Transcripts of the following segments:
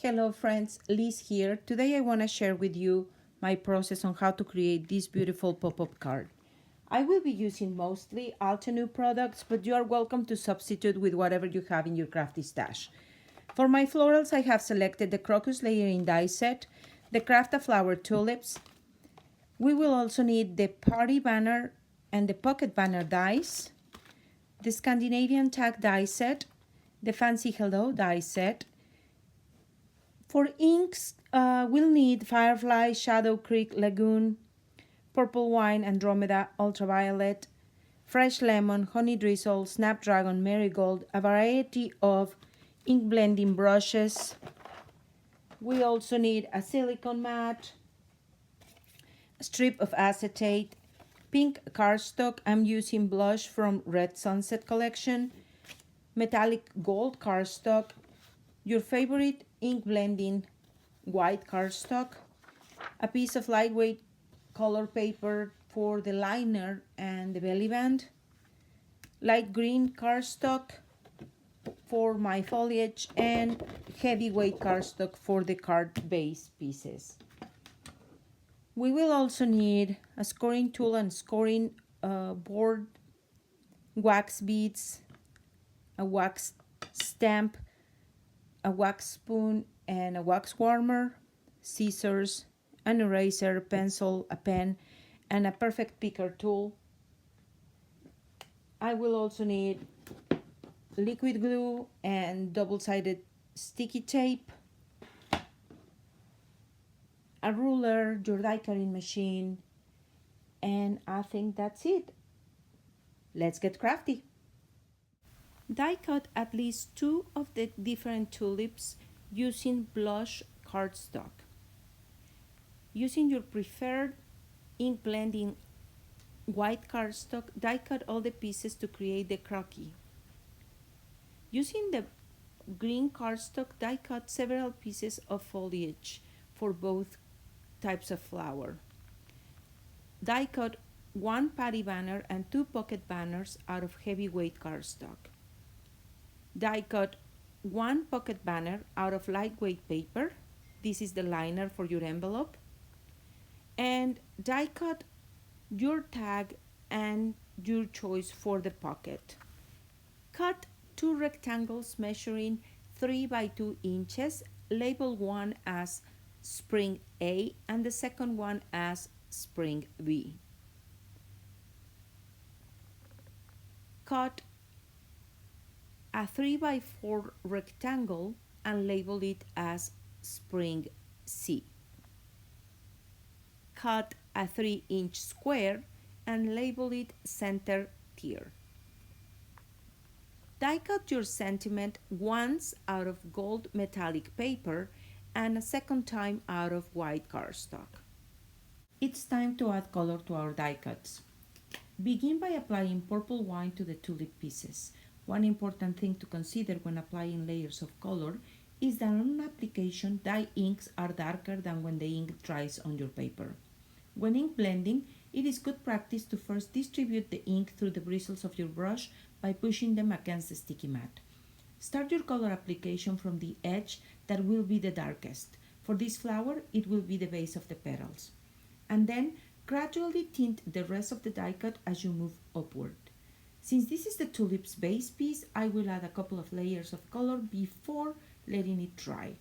Hello friends, Liz here. Today I want to share with you my process on how to create this beautiful pop-up card. I will be using mostly Altenew products, but you are welcome to substitute with whatever you have in your crafty stash. For my florals, I have selected the crocus layering die set, the craft a flower tulips. We will also need the party banner and the pocket banner dies, the Scandinavian tag die set, the fancy hello die set. For inks, we'll need Firefly, Shadow Creek, Lagoon, Purple Wine, Andromeda, Ultraviolet, Fresh Lemon, Honey Drizzle, Snapdragon, Marigold, a variety of ink blending brushes. We also need a silicone mat, a strip of acetate, pink cardstock. I'm using blush from Red Sunset collection, metallic gold cardstock, your favorite ink blending white cardstock, a piece of lightweight color paper for the liner and the belly band, light green cardstock for my foliage, and heavyweight cardstock for the card base pieces. We will also need a scoring tool and scoring board, wax beads, a wax stamp, a wax spoon and a wax warmer, scissors, an eraser, pencil, a pen, and a perfect picker tool. I will also need liquid glue and double-sided sticky tape, a ruler, your die cutting machine, and I think that's it. Let's get crafty. Die cut at least 2 of the different tulips using blush cardstock. Using your preferred ink blending white cardstock, die cut all the pieces to create the croquis. Using the green cardstock, die cut several pieces of foliage for both types of flower. Die cut 1 patty banner and 2 pocket banners out of heavyweight cardstock. Die cut 1 pocket banner out of lightweight paper. This is the liner for your envelope. And die cut your tag and your choice for the pocket. Cut 2 rectangles measuring 3 by 2 inches. Label one as spring A and the second one as spring B. Cut a 3 by 4 rectangle and label it as spring C. Cut a 3-inch square and label it center tier. Die cut your sentiment once out of gold metallic paper and a second time out of white cardstock. It's time to add color to our die cuts. Begin by applying purple wine to the tulip pieces. One important thing to consider when applying layers of color is that on application, dye inks are darker than when the ink dries on your paper. When ink blending, it is good practice to first distribute the ink through the bristles of your brush by pushing them against the sticky mat. Start your color application from the edge that will be the darkest. For this flower, it will be the base of the petals. And then gradually tint the rest of the die cut as you move upward. Since this is the tulip's base piece, I will add a couple of layers of color before letting it dry.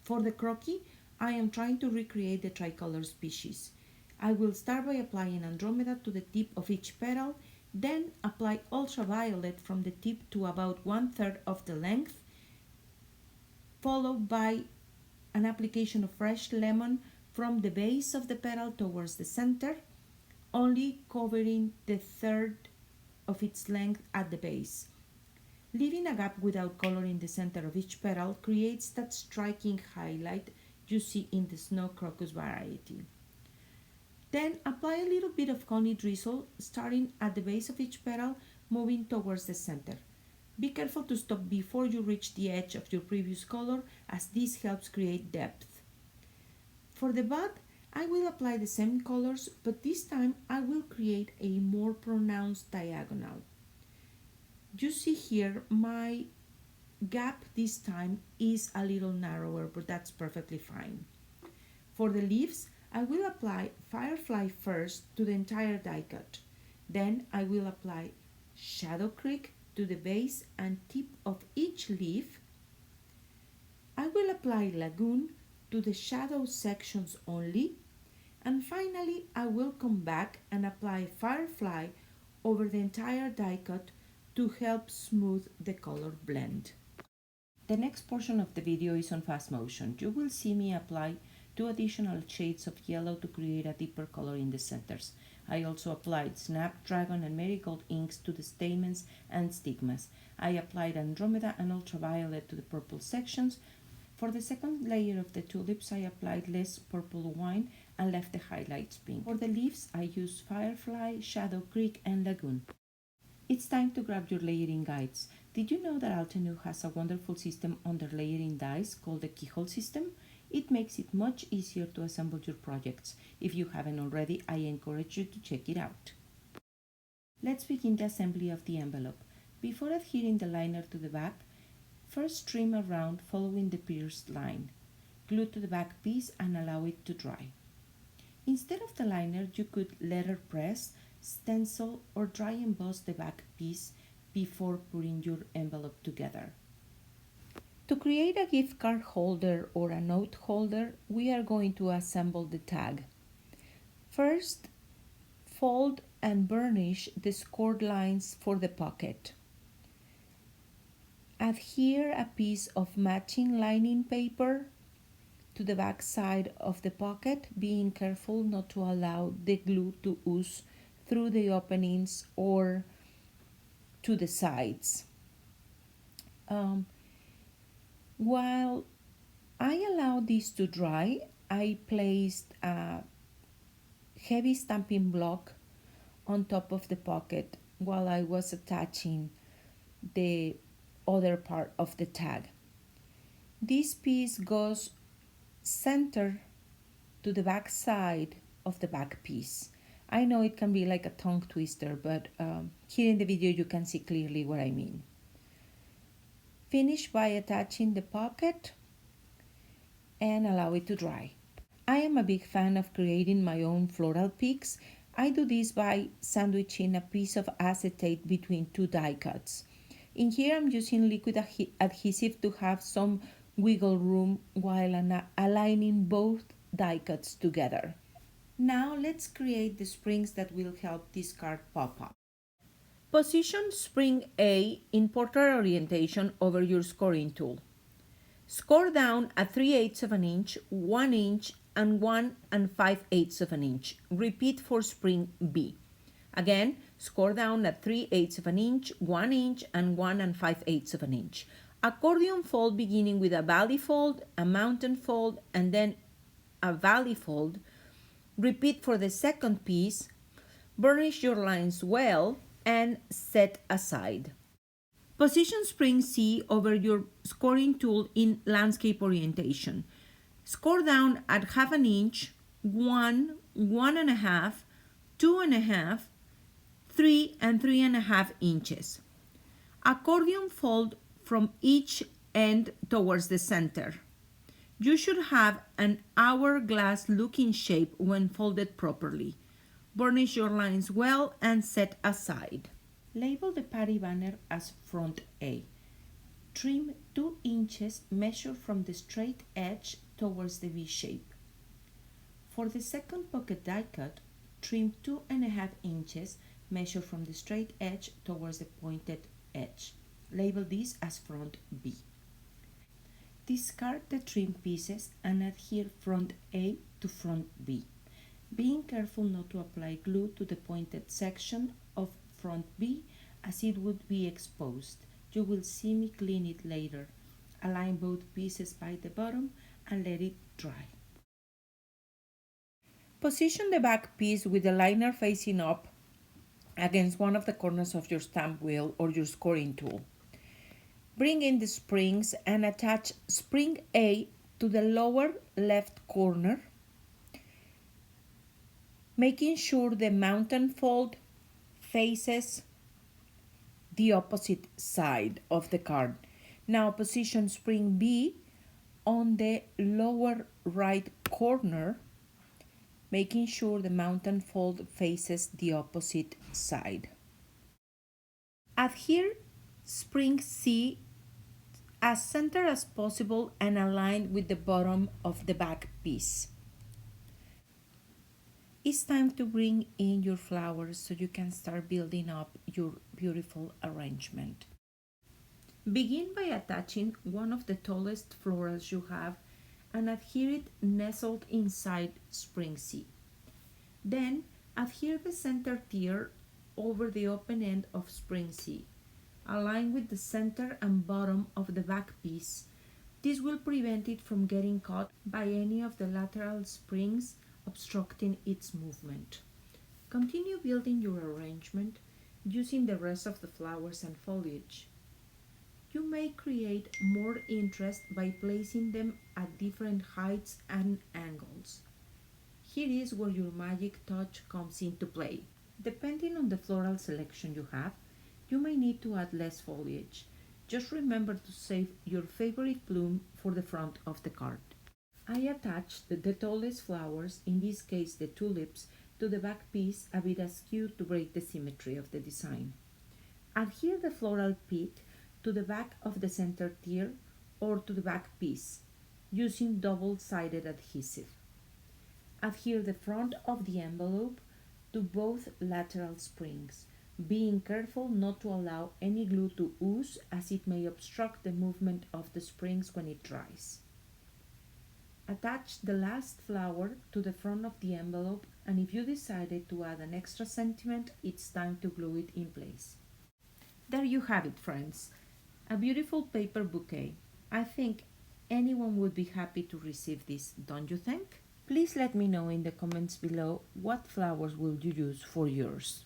For the croquis, I am trying to recreate the tricolor species. I will start by applying Andromeda to the tip of each petal, then apply ultraviolet from the tip to about 1/3 of the length, followed by an application of fresh lemon from the base of the petal towards the center, only covering the third of its length at the base. Leaving a gap without color in the center of each petal creates that striking highlight you see in the snow crocus variety. Then apply a little bit of honey drizzle, starting at the base of each petal, moving towards the center. Be careful to stop before you reach the edge of your previous color, as this helps create depth. For the bud, I will apply the same colors, but this time I will create a more pronounced diagonal. You see here my gap this time is a little narrower, but that's perfectly fine. For the leaves, I will apply Firefly first to the entire die cut. Then I will apply Shadow Creek to the base and tip of each leaf. I will apply Lagoon to the shadow sections only. And finally, I will come back and apply Firefly over the entire die cut to help smooth the color blend. The next portion of the video is on fast motion. You will see me apply 2 additional shades of yellow to create a deeper color in the centers. I also applied Snapdragon and Marigold inks to the stamens and stigmas. I applied Andromeda and Ultraviolet to the purple sections. For the second layer of the tulips, I applied less purple wine and left the highlights pink. For the leaves, I used Firefly, Shadow Creek, and Lagoon. It's time to grab your layering guides. Did you know that Altenew has a wonderful system under layering dies called the keyhole system? It makes it much easier to assemble your projects. If you haven't already, I encourage you to check it out. Let's begin the assembly of the envelope. Before adhering the liner to the back, first trim around following the pierced line. Glue to the back piece and allow it to dry. Instead of the liner, you could letterpress, stencil, or dry emboss the back piece before putting your envelope together. To create a gift card holder or a note holder, we are going to assemble the tag. First, fold and burnish the scored lines for the pocket. Adhere a piece of matching lining paper to the back side of the pocket, being careful not to allow the glue to ooze through the openings or to the sides. While I allowed this to dry, I placed a heavy stamping block on top of the pocket while I was attaching the other part of the tag. This piece goes center to the back side of the back piece. I know it can be like a tongue twister, but here in the video you can see clearly what I mean. Finish by attaching the pocket and allow it to dry. I am a big fan of creating my own floral peaks. I do this by sandwiching a piece of acetate between 2 die cuts. In here I'm using liquid adhesive to have some wiggle room while aligning both die cuts together. Now let's create the springs that will help this card pop up. Position spring A in portrait orientation over your scoring tool. Score down at 3/8 of an inch, 1 inch, and 1 5/8 of an inch. Repeat for spring B. Again, score down at 3/8 of an inch, 1 inch, and 1 5/8 of an inch. Accordion fold beginning with a valley fold, a mountain fold, and then a valley fold. Repeat for the second piece. Burnish your lines well and set aside. Position spring C over your scoring tool in landscape orientation. Score down at 1/2 inch, 1, 1.5, 2.5, 3, and 3.5 inches. Accordion fold from each end towards the center. You should have an hourglass looking shape when folded properly. Burnish your lines well and set aside. Label the patty banner as front A. Trim 2 inches, measure from the straight edge towards the V shape. For the second pocket die cut, trim 2.5 inches, measure from the straight edge towards the pointed edge. Label this as front B. Discard the trim pieces and adhere front A to front B, being careful not to apply glue to the pointed section of front B as it would be exposed. You will see me clean it later. Align both pieces by the bottom and let it dry. Position the back piece with the liner facing up against one of the corners of your stamp wheel or your scoring tool. Bring in the springs and attach spring A to the lower left corner, making sure the mountain fold faces the opposite side of the card. Now position spring B on the lower right corner, making sure the mountain fold faces the opposite side. Adhere spring C as center as possible and aligned with the bottom of the back piece. It's time to bring in your flowers so you can start building up your beautiful arrangement. Begin by attaching one of the tallest florals you have and adhere it nestled inside spring C. Then adhere the center tier over the open end of spring C. Align with the center and bottom of the back piece. This will prevent it from getting caught by any of the lateral springs obstructing its movement. Continue building your arrangement using the rest of the flowers and foliage. You may create more interest by placing them at different heights and angles. Here is where your magic touch comes into play. Depending on the floral selection you have, you may need to add less foliage. Just remember to save your favorite bloom for the front of the card. I attached the tallest flowers, in this case the tulips, to the back piece a bit askew to break the symmetry of the design. Adhere the floral pit to the back of the center tier or to the back piece using double-sided adhesive. Adhere the front of the envelope to both lateral springs, being careful not to allow any glue to ooze as it may obstruct the movement of the springs when it dries. Attach the last flower to the front of the envelope, and if you decided to add an extra sentiment, it's time to glue it in place. There you have it, friends. A beautiful paper bouquet. I think anyone would be happy to receive this, don't you think? Please let me know in the comments below what flowers will you use for yours.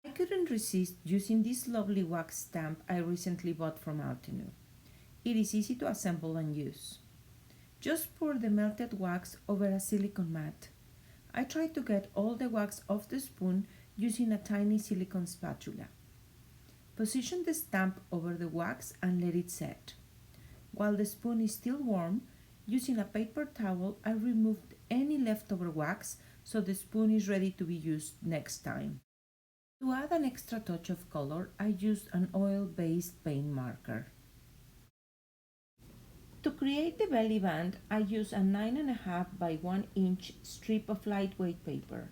I couldn't resist using this lovely wax stamp I recently bought from Altenew. It is easy to assemble and use. Just pour the melted wax over a silicone mat. I tried to get all the wax off the spoon using a tiny silicone spatula. Position the stamp over the wax and let it set. While the spoon is still warm, using a paper towel, I removed any leftover wax so the spoon is ready to be used next time. To add an extra touch of color, I used an oil-based paint marker. To create the belly band, I used a 9.5 by 1 inch strip of lightweight paper.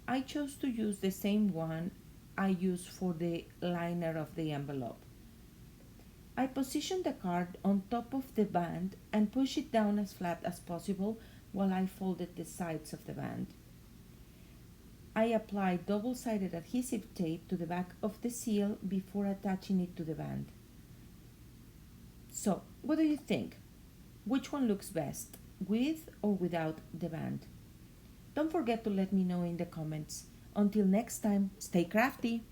I chose to use the same one I used for the liner of the envelope. I positioned the card on top of the band and pushed it down as flat as possible while I folded the sides of the band. I applied double-sided adhesive tape to the back of the seal before attaching it to the band. So, what do you think? Which one looks best, with or without the band? Don't forget to let me know in the comments. Until next time, stay crafty!